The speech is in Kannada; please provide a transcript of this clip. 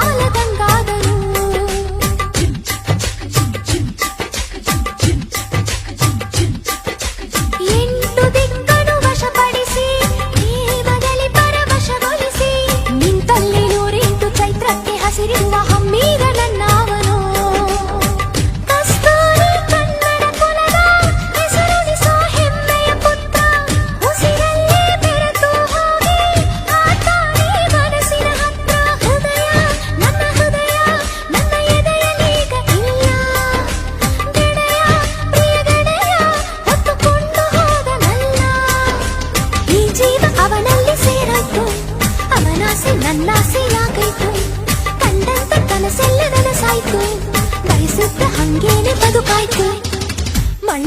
ಸಾಲದಂಗಾದರು. ಎಂಟು ದಿಕ್ಕನು ವಶಪಡಿಸಿ ಪ್ರೇಮದಲ್ಲಿ ಪರವಶಗೊಳಿಸಿ ನಿಂತಲ್ಲಿ ನೂರೆಂಟು ಚೈತ್ರಕ್ಕೆ ಹಸಿರಿರುವ ಹಮ್ಮೀಗ ನನ್ನವನು. ಕಸ್ತೂರಿ ಕನ್ನಡ ಕುಲದ ಹೆಸರುಳಿಸೋ ಹೆಮ್ಮೆಯ ಪುತ್ರ ಉಸಿರಲ್ಲೇ ಬೆರೆತು ಹೋಗಿ ಆಟಾಡಿ ಮನಸ್ಸಿನ ಹತ್ರ. ಹೃದಯ ನನ್ನ ಎದೆಯಲೀಗ ಇಲ್ಲ ಗೆಳೆಯ ಪ್ರಿಯ ಗೆಳೆಯ ಹೊತ್ತುಕೊಂಡು ಹೋದನಲ್ಲ. ಈ ಜೀವ ಅವನಲ್ಲಿ ಸೇರಾಯ್ತು, ಅವನಾಸೆ ನನ್ನಾಸೆಯಾಗೈತು. ಕಂಡಂತ ಕನಸೆಲ್ಲ ನನಸಾಯ್ತು, ಬಯಸಿದ್ದ ಹಂಗೇನೆ ಬದುಕಾಯ್ತು. ಮಳೆ